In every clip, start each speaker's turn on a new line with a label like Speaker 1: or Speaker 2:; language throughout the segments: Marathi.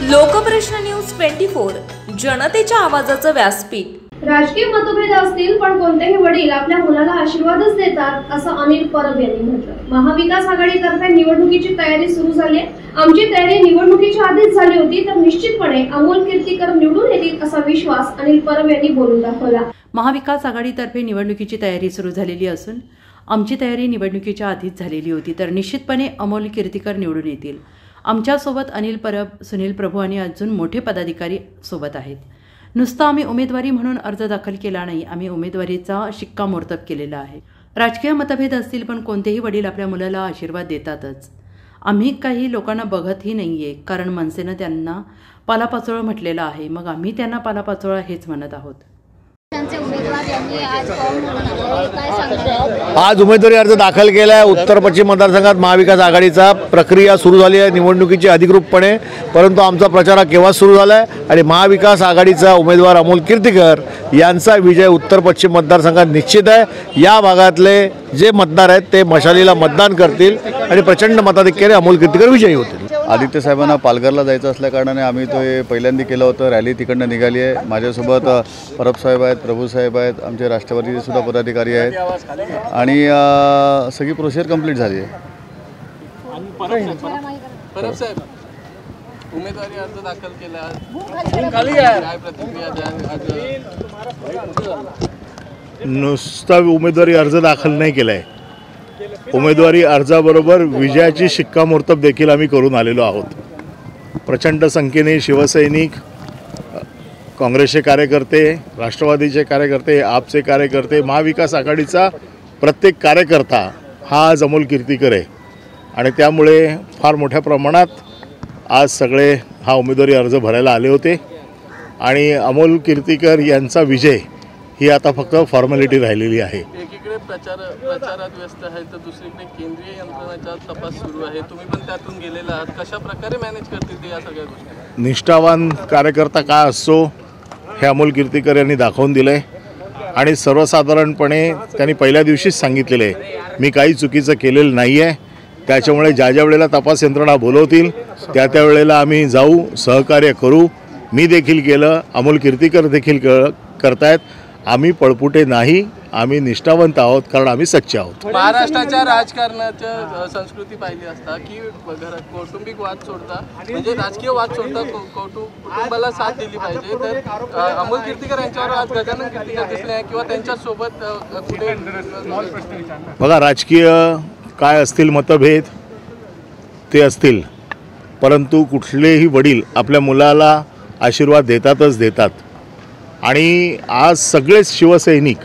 Speaker 1: लोकप्रश्न न्यूज 24 जनतेच्या आवाजाचं व्यासपीठ।
Speaker 2: राजकीय मतभेद असतील पण कोणतेही वडील आपल्या मुलाला आशीर्वादच देतात असं अनिल परब यांनी म्हटलं। महाविकास आघाडीतर्फे निवडणुकीची तयारी सुरू झाली आहे। आमची तयारी निवडणुकीच्या आधीच झाली होती तर निश्चितपणे अमोल कीर्तीकर निवडून येतील असा विश्वास अनिल परब यांनी बोलून दाखवला।
Speaker 3: महाविकास आघाडीतर्फे निवडणुकीची तयारी सुरू झालेली असून आमची तयारी निवडणुकीच्या आधीच झालेली होती तर निश्चितपणे अमोल कीर्तीकर निवडून येतील। आमच्यासोबत अनिल परब, सुनील प्रभू आणि अजून मोठे पदाधिकारी सोबत आहेत। नुसतं आम्ही उमेदवारी म्हणून अर्ज दाखल केला नाही, आम्ही उमेदवारीचा शिक्कामोर्तब केलेला आहे। राजकीय मतभेद असतील पण कोणतेही वडील आपल्या मुलाला आशीर्वाद देतातच। आम्ही काही लोकांना बघतही नाहीये कारण मनसेनं त्यांना पालापाचोळा म्हटलेलं आहे, मग आम्ही त्यांना पालापाचोळा हेच म्हणत आहोत।
Speaker 4: आज उमेदवारी अर्ज दाखल केला आहे। उत्तर पश्चिम मतदारसंघात महाविकास आघाडीचा प्रक्रिया सुरू झाली आहे निवडणुकीची अधिकृतपणे, परंतु आमचा प्रचार केव्हा सुरू झाला आहे आणि महाविकास आघाडीचा उमेदवार अमोल कीर्तीकर यांचा विजय उत्तर पश्चिम मतदारसंघात निश्चित आहे। या भागातले जे मतदार आहेत ते मशालीला मतदान करतील आणि प्रचंड मताधिक्याने अमोल कीर्तीकर विजयी होतील।
Speaker 5: आदित्य साहेबांना पालघरला जायचं असल्या कारणाने आम्ही तो पहिल्यांदा केलं होतं। रॅली तिकडनं निघाली आहे। माझ्यासोबत परब साहेब आहेत, प्रभू साहेब आहेत, आमचे राष्ट्रवादीचे सुद्धा पदाधिकारी आहेत आणि सगळी प्रोसेस कंप्लीट झाली आहे।
Speaker 6: परब साहेब उमेदवारी अर्ज दाखल केला, काय प्रतिक्रिया द्या?
Speaker 7: नुसता उमेदवारी अर्ज दाखल नाही केलाय, उमेदवारी अर्जाबरोबर विजयाची शिक्कामोर्तब देखील आम्ही करून आलेलो आहोत। प्रचंड संख्येने शिवसैनिक, काँग्रेसचे कार्यकर्ते, राष्ट्रवादीचे कार्यकर्ते, आपचे कार्यकर्ते, महाविकास आघाडीचा प्रत्येक कार्यकर्ता हा आज अमोल कीर्तीकर आहे आणि त्यामुळे फार मोठ्या प्रमाणात आज सगळे हा उमेदवारी अर्ज भरायला आले होते आणि अमोल कीर्तीकर यांचा विजय ही आता फक्त फॉर्मॅलिटी राहिलेली आहे।
Speaker 6: एकीकडे प्रचारात व्यस्त आहे तर दुसरीकडे केंद्रीय यंत्रणाचा तपास सुरू आहे, तुम्ही पण त्यातून गेलेला आहात, कशा प्रकारे मॅनेज करतील ते या सगळ्या गोष्टी?
Speaker 7: निष्ठावान कार्यकर्ता काय असतो हे अमोल कीर्तीकर यांनी दाखवून दिलंय आणि सर्वसाधारणपणे त्यांनी पहिल्या दिवशीच सांगितलेलं आहे मी काही चुकीचं केलेलं नाही आहे, त्याच्यामुळे ज्या ज्या वेळेला तपास यंत्रणा बोलवतील त्या वेळेला आम्ही जाऊ, सहकार्य करू। मी देखील केलं, अमोल कीर्तीकर देखील करतायत। आम्ही पळपुटे नाही, आम्ही निष्ठावंत आहोत कारण आम्ही सच्चे आहोत।
Speaker 6: महाराष्ट्राच्या राजकारणाच्या संस्कृती पाहिली असता की घरात कौटुंबिक वाद सोडता म्हणजे राजकीय वाद सोडता कुटुंबाला साथ दिली पाहिजे, तर अमोल कीर्तीकर यांच्यावर आज गजानन कीर्तीकर दिसले आहे किंवा त्यांच्यासोबत कुठे
Speaker 7: बघा राजकीय काय असतील मतभेद ते असतील, परंतु कुठलेही वडील आपल्या मुलाला आशीर्वाद देतातच देतात आणि आज सगळेच शिवसैनिक,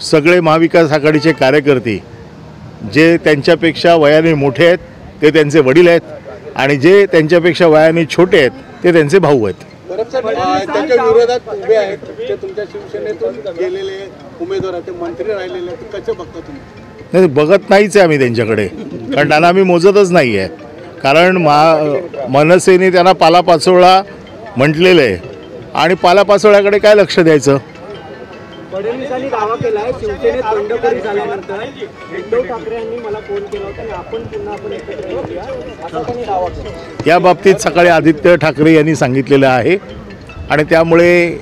Speaker 7: सगळे महाविकास आघाडीचे कार्यकर्ते जे त्यांच्यापेक्षा वयाने मोठे आहेत ते त्यांचे वडील आहेत आणि जे त्यांच्यापेक्षा वयाने छोटे आहेत ते त्यांचे भाऊ आहेत।
Speaker 8: त्यांच्या विरोधात उभे आहेत ते तुमच्या शिवसेनेतून गेलेले उमेदवार ते मंत्री राहिलेले, कसं बघता तुम्ही?
Speaker 7: नाही, बघत नाहीच आहे आम्ही त्यांच्याकडे कारण त्यांना आम्ही मोजतच नाही आहे कारण मनसेने त्यांना पालापाचोळा म्हटलेलं आहे आणि पालापाचोळ्याकडे काय लक्ष द्यायचं?
Speaker 8: फडणवीसांनी दावा केलाय शिवसेनेत बंडखोरी झाल्यानंतर उद्धव ठाकरे यांनी मला फोन केला होता आणि आपण पुन्हा एकत्र येऊया असा त्यांनी दावा केला।
Speaker 7: या बाबतीत सकाळी आदित्य ठाकरे यांनी सांगितलेलं आहे आणि त्यामुळे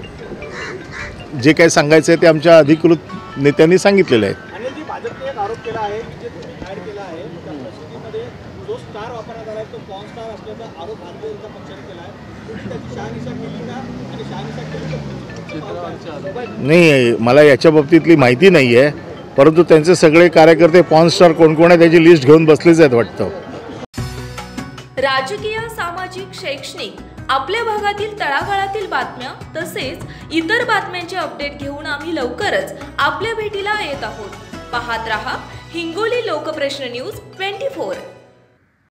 Speaker 7: जे काही सांगायचं आहे ते आमच्या अधिकृत नेत्यांनी सांगितलेलं आहे।
Speaker 8: आणि जी भाजपने एक आरोप केला आहे की जे ॲड केला आहे त्या परिस्थितीमध्ये जो स्टार वापरण्यात आला तो पॉन स्टार असल्याचा आरोप भारतीय जनता पक्षाने केला आहे, तुम्ही त्याची शहानिशा केली का आणि शहानिशा केली का?
Speaker 7: नाही, मला याच्या बाबतीतली माहिती नाही आहे, परंतु त्यांचे सगळे कार्यकर्ते पॉन स्टार कोण कोण आहे त्याची लिस्ट घेऊन बसलेच आहेत वाटतं।
Speaker 1: राजकीय, सामाजिक, शैक्षणिक आपल्या भागातील तळागाळातील बातम्या तसेच इतर बातम्यांचे अपडेट घेऊन आम्ही लवकरच आपल्या भेटीला येत आहोत। पाहत रहा हिंगोली लोकप्रश्न न्यूज 24।